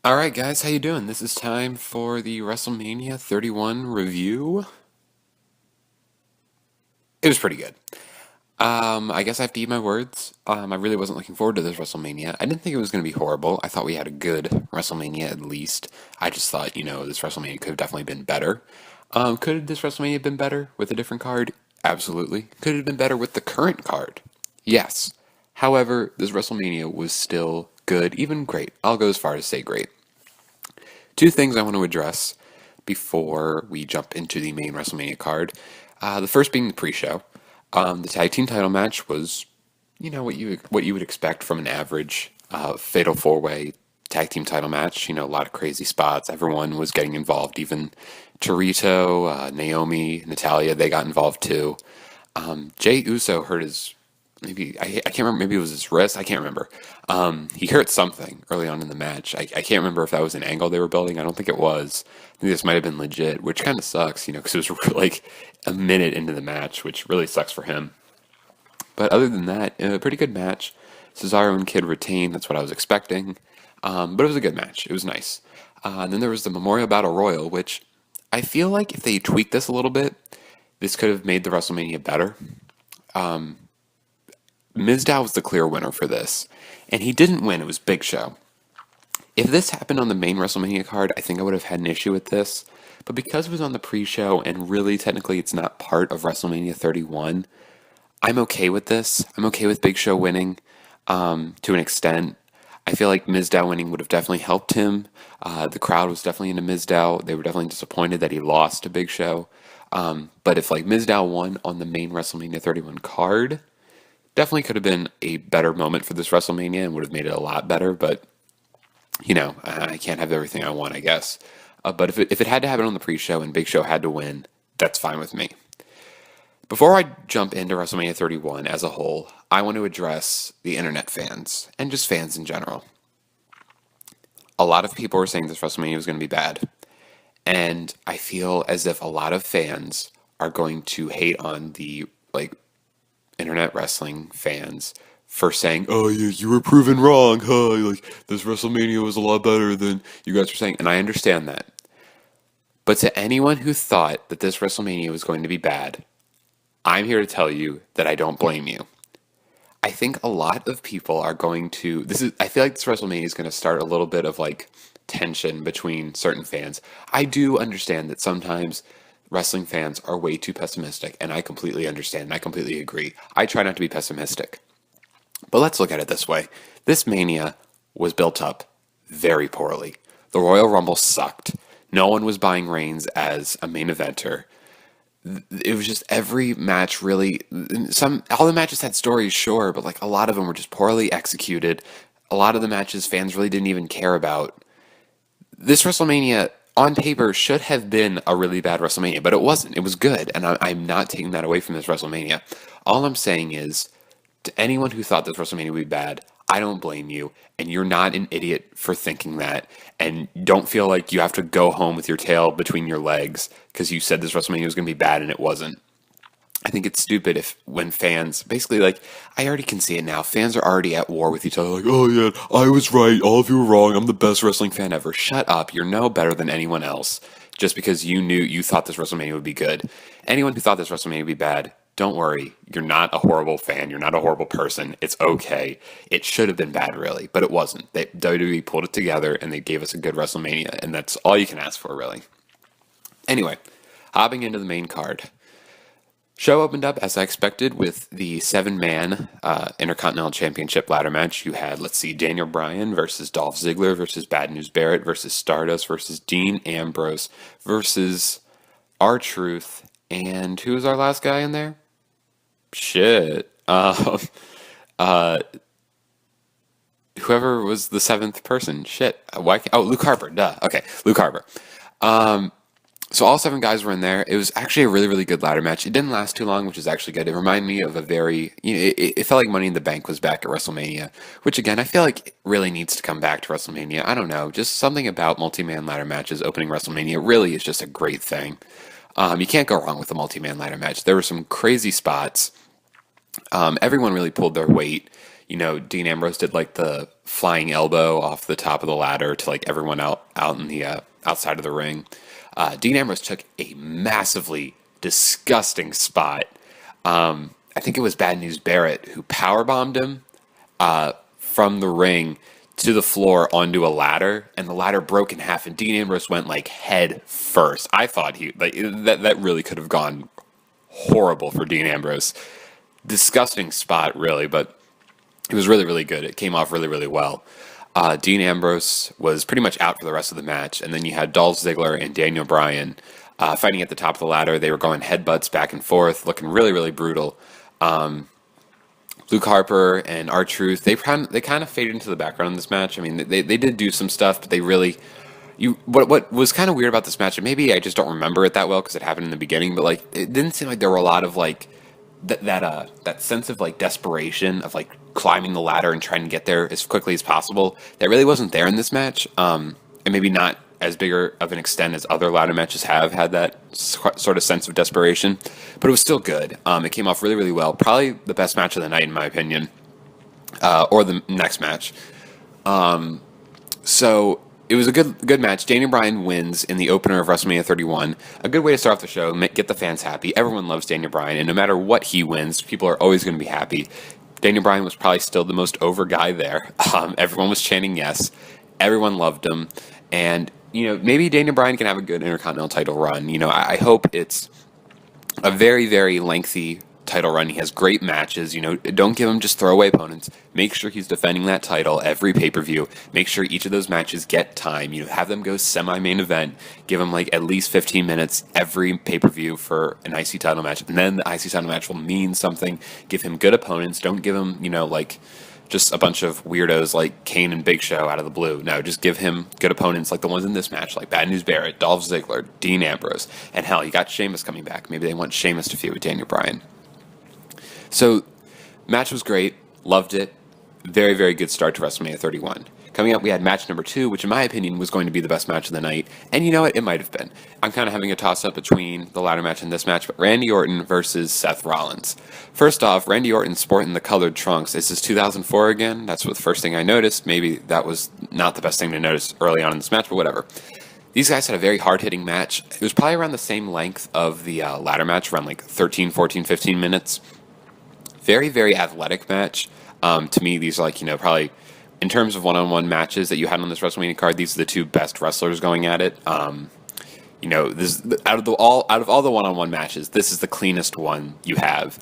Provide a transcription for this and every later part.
All right, guys, how you doing? This is time for the WrestleMania 31 review. It was pretty good. I guess I have to eat my words. I really wasn't looking forward to this WrestleMania. I didn't think it was going to be horrible. I thought we had a good WrestleMania at least. I just thought, this WrestleMania could have definitely been better. Could this WrestleMania have been better with a different card? Absolutely. Could it have been better with the current card? Yes. However, this WrestleMania was still good, even great. I'll go as far as say great. Two things I want to address before we jump into the main WrestleMania card. The first being the pre-show. The tag team title match was, what you would expect from an average fatal four-way tag team title match. A lot of crazy spots. Everyone was getting involved. Even Torito, Naomi, Natalia, they got involved too. Jay Uso hurt his I can't remember, maybe it was his wrist. I can't remember. He hurt something early on in the match. I can't remember if that was an angle they were building. I don't think it was. I think this might have been legit, which kind of sucks, because it was like a minute into the match, which really sucks for him. But other than that, a pretty good match. Cesaro and Kid retained. That's what I was expecting. But it was a good match. It was nice. And then there was the Memorial Battle Royal, which I feel like if they tweaked this a little bit, this could have made the WrestleMania better. Mizdow was the clear winner for this. And he didn't win, it was Big Show. If this happened on the main WrestleMania card, I think I would have had an issue with this. But because it was on the pre show and really technically it's not part of WrestleMania 31, I'm okay with this. I'm okay with Big Show winning to an extent. I feel like Mizdow winning would have definitely helped him. The crowd was definitely into Mizdow. They were definitely disappointed that he lost to Big Show. But if like Mizdow won on the main WrestleMania 31 card, definitely could have been a better moment for this WrestleMania and would have made it a lot better. But I can't have everything I want, I guess. But if it had to happen on the pre-show and Big Show had to win, that's fine with me. Before I jump into WrestleMania 31 as a whole, I want to address the internet fans and just fans in general. A lot of people were saying this WrestleMania was going to be bad, and I feel as if a lot of fans are going to hate on the like internet wrestling fans for saying, "Oh, you were proven wrong, huh? Like this WrestleMania was a lot better than you guys were saying," and I understand that. But to anyone who thought that this WrestleMania was going to be bad, I'm here to tell you that I don't blame you. I think a lot of people are going to. This is. I feel like this WrestleMania is going to start a little bit of like tension between certain fans. I do understand that sometimes wrestling fans are way too pessimistic, and I completely understand and I completely agree. I try not to be pessimistic. But let's look at it this way. This Mania was built up very poorly. The Royal Rumble sucked. No one was buying Reigns as a main eventer. It was just every match really all the matches had stories, sure, but like a lot of them were just poorly executed. A lot of the matches fans really didn't even care about. This WrestleMania on paper should have been a really bad WrestleMania, but it wasn't. It was good, and I'm not taking that away from this WrestleMania. All I'm saying is, to anyone who thought this WrestleMania would be bad, I don't blame you, and you're not an idiot for thinking that. And don't feel like you have to go home with your tail between your legs because you said this WrestleMania was going to be bad and it wasn't. I think it's stupid if when fans basically like I already can see it now. Fans are already at war with each other. Like, oh yeah, I was right. All of you were wrong. I'm the best wrestling fan ever. Shut up. You're no better than anyone else. Just because you thought this WrestleMania would be good. Anyone who thought this WrestleMania would be bad, don't worry. You're not a horrible fan. You're not a horrible person. It's okay. It should have been bad, really, but it wasn't. WWE pulled it together and they gave us a good WrestleMania, and that's all you can ask for, really. Anyway, hopping into the main card. Show opened up as I expected with the seven-man Intercontinental Championship ladder match. You had, let's see, Daniel Bryan versus Dolph Ziggler versus Bad News Barrett versus Stardust versus Dean Ambrose versus R-Truth. And who was our last guy in there? Shit. Uh, Whoever was the seventh person. Shit. Luke Harper. Duh. Okay, Luke Harper. So all seven guys were in there. It was actually a really, really good ladder match. It didn't last too long, which is actually good. It reminded me of a very, it felt like Money in the Bank was back at WrestleMania, which again, I feel like it really needs to come back to WrestleMania. I don't know, just something about multi-man ladder matches opening WrestleMania really is just a great thing. You can't go wrong with a multi-man ladder match. There were some crazy spots. Everyone really pulled their weight. Dean Ambrose did like the flying elbow off the top of the ladder to like everyone out in the outside of the ring. Dean Ambrose took a massively disgusting spot. I think it was Bad News Barrett who powerbombed him from the ring to the floor onto a ladder, and the ladder broke in half, and Dean Ambrose went like head first. I thought that really could have gone horrible for Dean Ambrose. Disgusting spot, really, but it was really, really good. It came off really, really well. Dean Ambrose was pretty much out for the rest of the match, and then you had Dolph Ziggler and Daniel Bryan fighting at the top of the ladder. They were going headbutts back and forth, looking really, really brutal. Luke Harper and R-Truth, they kind of faded into the background in this match. I mean, they did do some stuff, but they really... What was kind of weird about this match, and maybe I just don't remember it that well because it happened in the beginning, but like it didn't seem like there were a lot of like that sense of like desperation of like climbing the ladder and trying to get there as quickly as possible. That really wasn't there in this match, and maybe not as bigger of an extent as other ladder matches have had that sort of sense of desperation, but it was still good. It came off really, really well. Probably the best match of the night in my opinion, or the next match. So it was a good match. Daniel Bryan wins in the opener of WrestleMania 31. A good way to start off the show, get the fans happy. Everyone loves Daniel Bryan, and no matter what he wins, people are always going to be happy. Daniel Bryan was probably still the most over guy there. Everyone was chanting yes. Everyone loved him. And, maybe Daniel Bryan can have a good Intercontinental title run. I hope it's a very, very lengthy title run. He has great matches. Don't give him just throwaway opponents. Make sure he's defending that title every pay-per-view. Make sure each of those matches get time. Have them go semi-main event. Give him like at least 15 minutes every pay-per-view for an IC title match. And then the IC title match will mean something. Give him good opponents. Don't give him, like just a bunch of weirdos like Kane and Big Show out of the blue. No, just give him good opponents like the ones in this match, like Bad News Barrett, Dolph Ziggler, Dean Ambrose. And hell, you got Sheamus coming back. Maybe they want Sheamus to feud with Daniel Bryan. So, match was great. Loved it. Very, very good start to WrestleMania 31. Coming up, we had match number 2, which in my opinion was going to be the best match of the night. And you know what? It might have been. I'm kind of having a toss-up between the ladder match and this match, but Randy Orton versus Seth Rollins. First off, Randy Orton sporting the colored trunks. Is this 2004 again? That's the first thing I noticed. Maybe that was not the best thing to notice early on in this match, but whatever. These guys had a very hard-hitting match. It was probably around the same length of the ladder match, around like 13, 14, 15 minutes. Very, very athletic match. To me, these are like, probably in terms of one-on-one matches that you had on this WrestleMania card, these are the two best wrestlers going at it. This out of all the one-on-one matches, this is the cleanest one you have.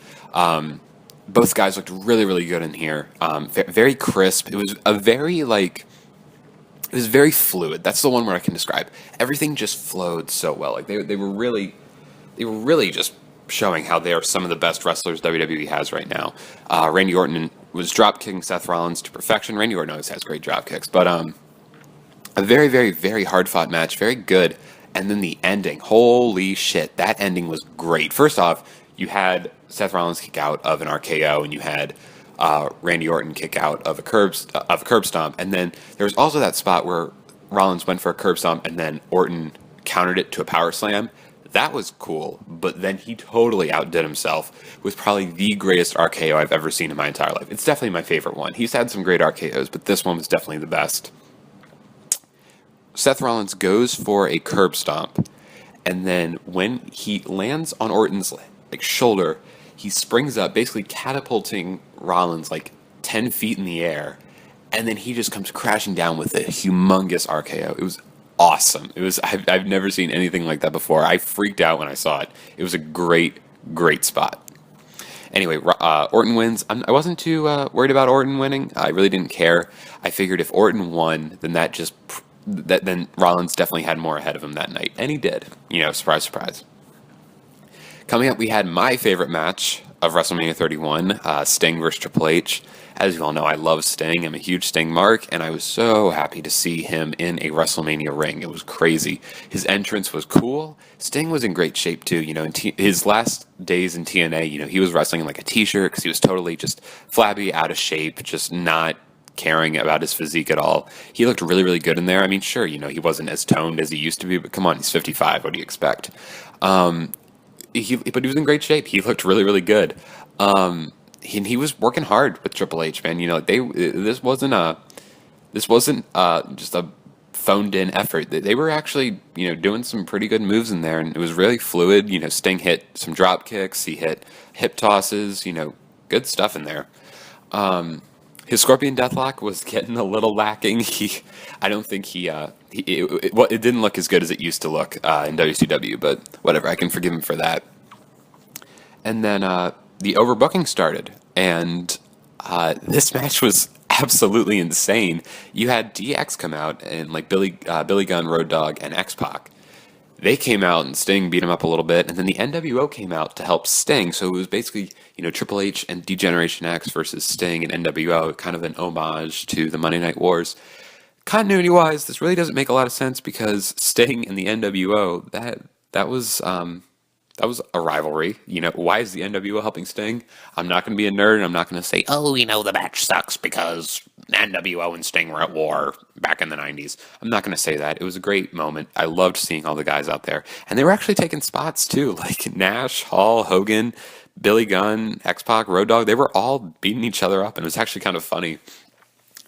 Both guys looked really, really good in here. Very crisp. It was it was very fluid. That's the one where I can describe. Everything just flowed so well. Like they were really just showing how they are some of the best wrestlers WWE has right now. Randy Orton was drop kicking Seth Rollins to perfection. Randy Orton always has great drop kicks, but a very, very, very hard fought match, very good. And then the ending, holy shit, that ending was great. First off, you had Seth Rollins kick out of an RKO, and you had Randy Orton kick out of a curb stomp, and then there was also that spot where Rollins went for a curb stomp, and then Orton countered it to a power slam. That was cool, but then he totally outdid himself with probably the greatest RKO I've ever seen in my entire life. It's definitely my favorite one. He's had some great RKOs, but this one was definitely the best. Seth Rollins goes for a curb stomp, and then when he lands on Orton's shoulder, he springs up, basically catapulting Rollins 10 feet in the air, and then he just comes crashing down with a humongous RKO. It was awesome. I've never seen anything like that before. I freaked out when I saw it. It was a great, great spot. Anyway, Orton wins. I wasn't too worried about Orton winning. I really didn't care. I figured if Orton won, then then Rollins definitely had more ahead of him that night, and he did. Surprise, surprise. Coming up, we had my favorite match of WrestleMania 31, Sting versus Triple H. As you all know, I love Sting. I'm a huge Sting mark, and I was so happy to see him in a WrestleMania ring. It was crazy. His entrance was cool. Sting was in great shape, too. In his last days in TNA, he was wrestling in a t-shirt because he was totally just flabby, out of shape, just not caring about his physique at all. He looked really, really good in there. I mean, sure, he wasn't as toned as he used to be, but come on, he's 55. What do you expect? But he was in great shape. He looked really, really good. he was working hard with Triple H, man. You know, this wasn't just a phoned in effort. They were actually, you know, doing some pretty good moves in there, and it was really fluid. You know, Sting hit some drop kicks, he hit hip tosses, you know, good stuff in there. His Scorpion Deathlock was getting a little lacking. I don't think it didn't look as good as it used to look in WCW, but whatever, I can forgive him for that. And then the overbooking started, and this match was absolutely insane. You had DX come out, and like Billy Gunn, Road Dogg, and X Pac. They came out, and Sting beat him up a little bit, and then the NWO came out to help Sting. So it was basically, you know, Triple H and D-Generation X versus Sting and NWO, kind of an homage to the Monday Night Wars. Continuity-wise, this really doesn't make a lot of sense because Sting and the NWO, that was a rivalry. You know, why is the NWO helping Sting? I'm not going to be a nerd, and I'm not going to say, oh, you know, the match sucks because NWO and Sting were at war back in the 90s. I'm not going to say that. It was a great moment. I loved seeing all the guys out there. And they were actually taking spots, too. Like Nash, Hall, Hogan, Billy Gunn, X-Pac, Road Dogg. They were all beating each other up, and it was actually kind of funny.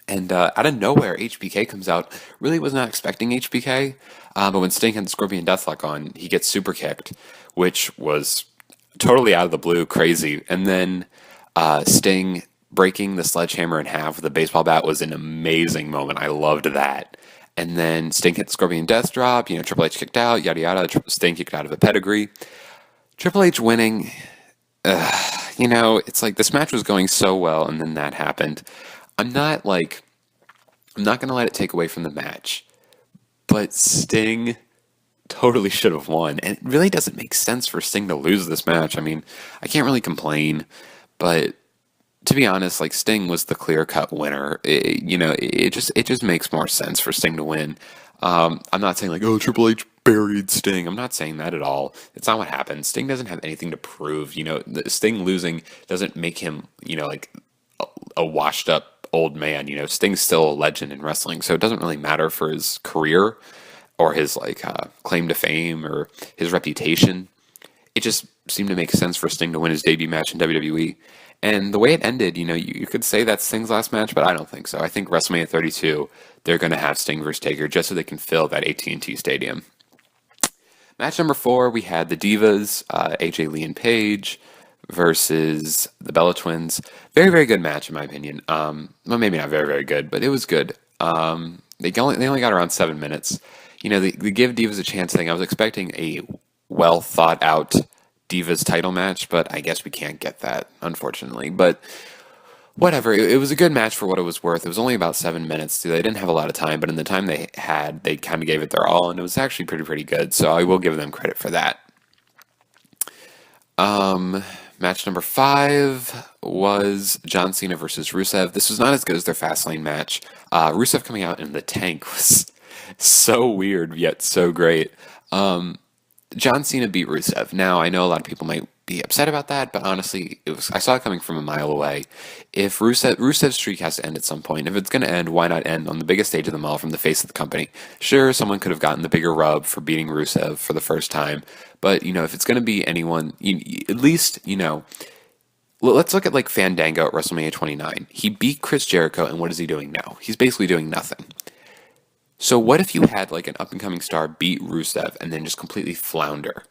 And out of nowhere, HBK comes out. Really was not expecting HBK, but when Sting had the Scorpion Deathlock on, he gets super kicked, which was totally out of the blue, crazy. And then Sting breaking the sledgehammer in half with a baseball bat was an amazing moment. I loved that. And then Sting hit the Scorpion Death Drop. You know, Triple H kicked out, yada yada. Sting kicked out of a pedigree. Triple H winning. You know, it's like this match was going so well, and then that happened. I'm not going to let it take away from the match, but Sting totally should have won. And it really doesn't make sense for Sting to lose this match. I mean, I can't really complain, but to be honest, like Sting was the clear-cut winner. It just makes more sense for Sting to win. I'm not saying like, oh, Triple H buried Sting. I'm not saying that at all. It's not what happened. Sting doesn't have anything to prove. You know, Sting losing doesn't make him, you know, like a washed-up old man. You know, Sting's still a legend in wrestling, so it doesn't really matter for his career or his like claim to fame or his reputation. It just seemed to make sense for Sting to win his debut match in WWE. And the way it ended, you know, you could say that's Sting's last match, but I don't think so. I think WrestleMania 32, they're going to have Sting versus Taker just so they can fill that AT&T Stadium. Match number 4, we had the Divas, AJ Lee and Paige versus the Bella Twins. Very, very good match in my opinion. Well, maybe not very, very good, but it was good. They only got around 7 minutes. You know, the give Divas a chance thing. I was expecting a well thought out Divas title match, but I guess we can't get that, unfortunately. But whatever, it was a good match for what it was worth. It was only about 7 minutes. They didn't have a lot of time, but in the time they had, they kind of gave it their all, and it was actually pretty good. So I will give them credit for that. Match number 5 was John Cena versus Rusev. This was not as good as their Fastlane match. Rusev coming out in the tank was so weird, yet so great. John Cena beat Rusev. Now, I know a lot of people might be upset about that, but honestly, I saw it coming from a mile away. If Rusev's streak has to end at some point, if it's going to end, why not end on the biggest stage of them all from the face of the company? Sure, someone could have gotten the bigger rub for beating Rusev for the first time, but, you know, if it's going to be anyone, at least, you know, let's look at, like, Fandango at WrestleMania 29. He beat Chris Jericho, and what is he doing now? He's basically doing nothing. So what if you had, like, an up-and-coming star beat Rusev and then just completely flounder?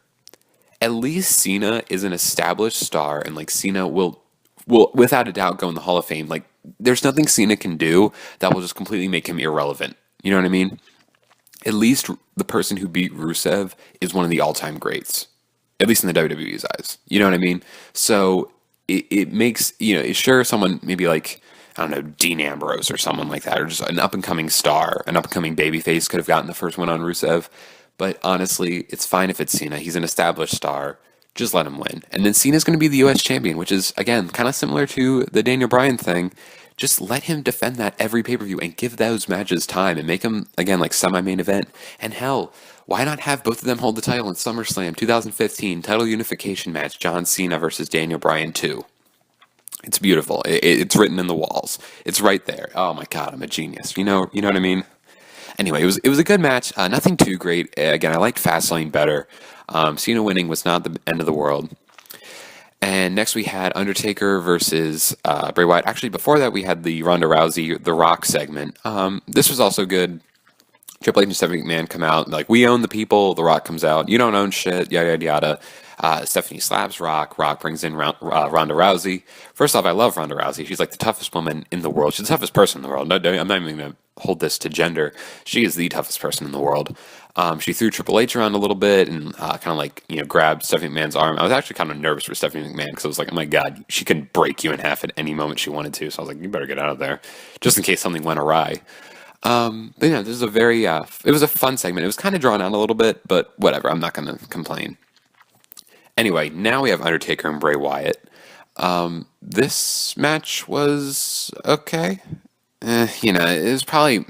At least Cena is an established star, and, like, Cena will without a doubt go in the Hall of Fame. Like, there's nothing Cena can do that will just completely make him irrelevant. You know what I mean? At least the person who beat Rusev is one of the all-time greats, at least in the WWE's eyes. You know what I mean? So it makes, you know, sure, someone maybe like, I don't know, Dean Ambrose or someone like that, or just an up-and-coming star, an up-and-coming babyface could have gotten the first one on Rusev. But honestly, it's fine if it's Cena. He's an established star. Just let him win. And then Cena's going to be the U.S. champion, which is, again, kind of similar to the Daniel Bryan thing. Just let him defend that every pay-per-view and give those matches time and make them, again, like semi-main event. And hell, why not have both of them hold the title in SummerSlam 2015 title unification match, John Cena versus Daniel Bryan 2? It's beautiful. It's written in the walls. It's right there. Oh my God, I'm a genius. You know what I mean? Anyway, it was a good match. Nothing too great. Again, I liked Fastlane better. Cena winning was not the end of the world. And next we had Undertaker versus Bray Wyatt. Actually, before that we had the Ronda Rousey, The Rock segment. This was also good. Triple H and Stephanie McMahon come out, like, we own the people. The Rock comes out, you don't own shit, yada, yada, yada. Stephanie slaps Rock. Rock brings in Ronda Rousey. First off, I love Ronda Rousey. She's like the toughest woman in the world. She's the toughest person in the world. No, I'm not even going to hold this to gender. She is the toughest person in the world. She threw Triple H around a little bit and kind of like, grabbed Stephanie McMahon's arm. I was actually kind of nervous for Stephanie McMahon because I was like, oh my God, she can break you in half at any moment she wanted to. So I was like, you better get out of there just in case something went awry. But this is a very, it was a fun segment. It was kind of drawn out a little bit, but whatever. I'm not going to complain. Anyway, now we have Undertaker and Bray Wyatt. This match was okay. It was probably,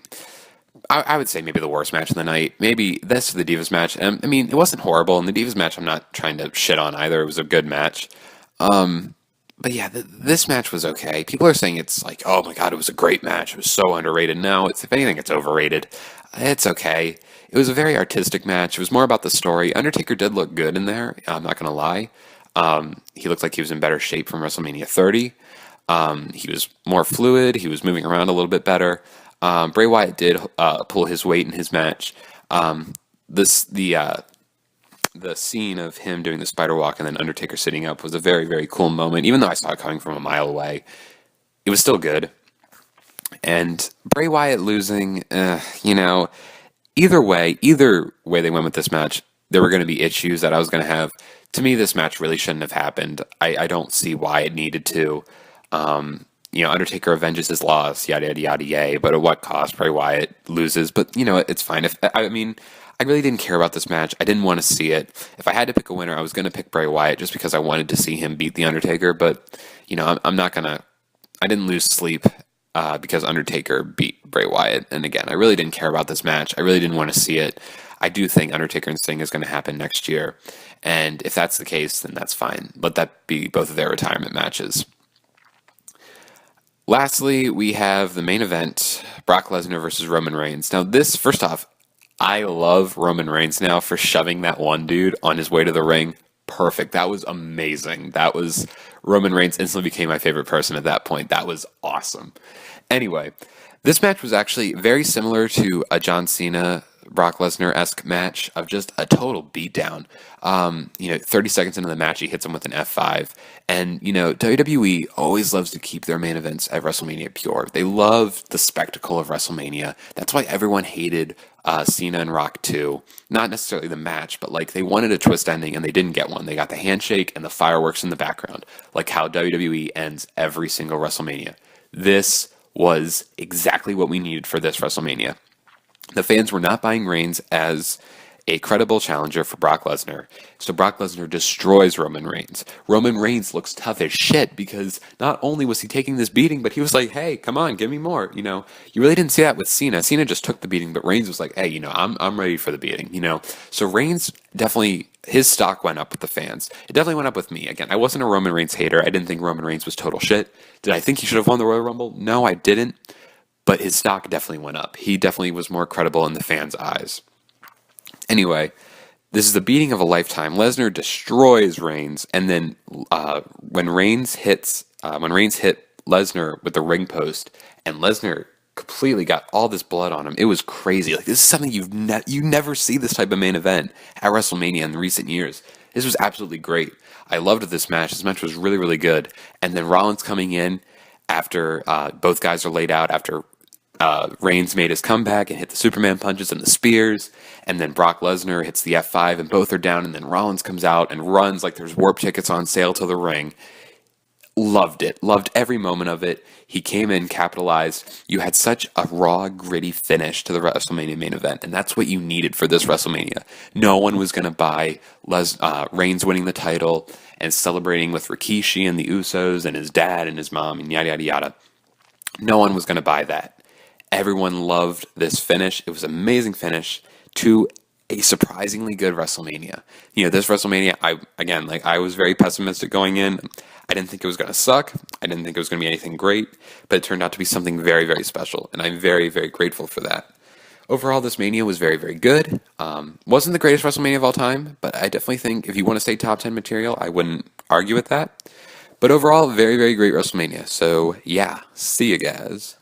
I would say maybe the worst match of the night. Maybe this is the Divas match. I mean, it wasn't horrible. And the Divas match, I'm not trying to shit on either. It was a good match. But yeah, this match was okay. People are saying it's like, oh my God, it was a great match. It was so underrated. No, if anything, it's overrated. It's okay. It was a very artistic match. It was more about the story. Undertaker did look good in there. I'm not going to lie. He looked like he was in better shape from WrestleMania 30. He was more fluid. He was moving around a little bit better. Bray Wyatt did pull his weight in his match. The scene of him doing the spider walk and then Undertaker sitting up was a very, very cool moment. Even though I saw it coming from a mile away, it was still good. And Bray Wyatt losing, either way they went with this match, there were going to be issues that I was going to have. To me, this match really shouldn't have happened. I don't see why it needed to. Undertaker avenges his loss, yada, yada, yada, yay. But at what cost? Bray Wyatt loses. But, it's fine. I really didn't care about this match. I didn't want to see it. If I had to pick a winner, I was going to pick Bray Wyatt just because I wanted to see him beat The Undertaker. But, I'm not going to... I didn't lose sleep because Undertaker beat Bray Wyatt. And again, I really didn't care about this match. I really didn't want to see it. I do think Undertaker and Sting is going to happen next year. And if that's the case, then that's fine. Let that be both of their retirement matches. Lastly, we have the main event, Brock Lesnar versus Roman Reigns. Now this, first off, I love Roman Reigns now for shoving that one dude on his way to the ring. Perfect. That was amazing. Roman Reigns instantly became my favorite person at that point. That was awesome. Anyway, this match was actually very similar to a John Cena, Brock Lesnar-esque match of just a total beatdown. 30 seconds into the match, he hits him with an F5. And, WWE always loves to keep their main events at WrestleMania pure. They love the spectacle of WrestleMania. That's why everyone hated Cena and Rock 2. Not necessarily the match, but they wanted a twist ending and they didn't get one. They got the handshake and the fireworks in the background, like how WWE ends every single WrestleMania. This was exactly what we needed for this WrestleMania. The fans were not buying Reigns as a credible challenger for Brock Lesnar. So Brock Lesnar destroys Roman Reigns. Roman Reigns looks tough as shit because not only was he taking this beating, but he was like, hey, come on, give me more. You really didn't see that with Cena. Cena just took the beating, but Reigns was like, hey, I'm ready for the beating, So Reigns definitely, his stock went up with the fans. It definitely went up with me. Again, I wasn't a Roman Reigns hater. I didn't think Roman Reigns was total shit. Did I think he should have won the Royal Rumble? No, I didn't. But his stock definitely went up. He definitely was more credible in the fans' eyes. Anyway, this is the beating of a lifetime. Lesnar destroys Reigns, and then when Reigns hit Lesnar with the ring post, and Lesnar completely got all this blood on him, it was crazy. This is something you never see this type of main event at WrestleMania in recent years. This was absolutely great. I loved this match. This match was really, really good. And then Rollins coming in after both guys are laid out, after Reigns made his comeback and hit the Superman punches and the spears, and then Brock Lesnar hits the F5 and both are down, and then Rollins comes out and runs like there's warp tickets on sale to the ring. Loved it. Loved every moment of it. He came in, capitalized. You had such a raw, gritty finish to the WrestleMania main event, and that's what you needed for this WrestleMania. No one was going to buy Reigns winning the title and celebrating with Rikishi and the Usos and his dad and his mom and yada, yada, yada. No one was going to buy that. Everyone loved this finish. It was an amazing finish to a surprisingly good WrestleMania. This WrestleMania, I was very pessimistic going in. I didn't think it was going to suck. I didn't think it was going to be anything great, but it turned out to be something very, very special, and I'm very, very grateful for that. Overall, this Mania was very, very good. Wasn't the greatest WrestleMania of all time, but I definitely think if you want to stay top 10 material, I wouldn't argue with that. But overall, very, very great WrestleMania. So, yeah, see you guys.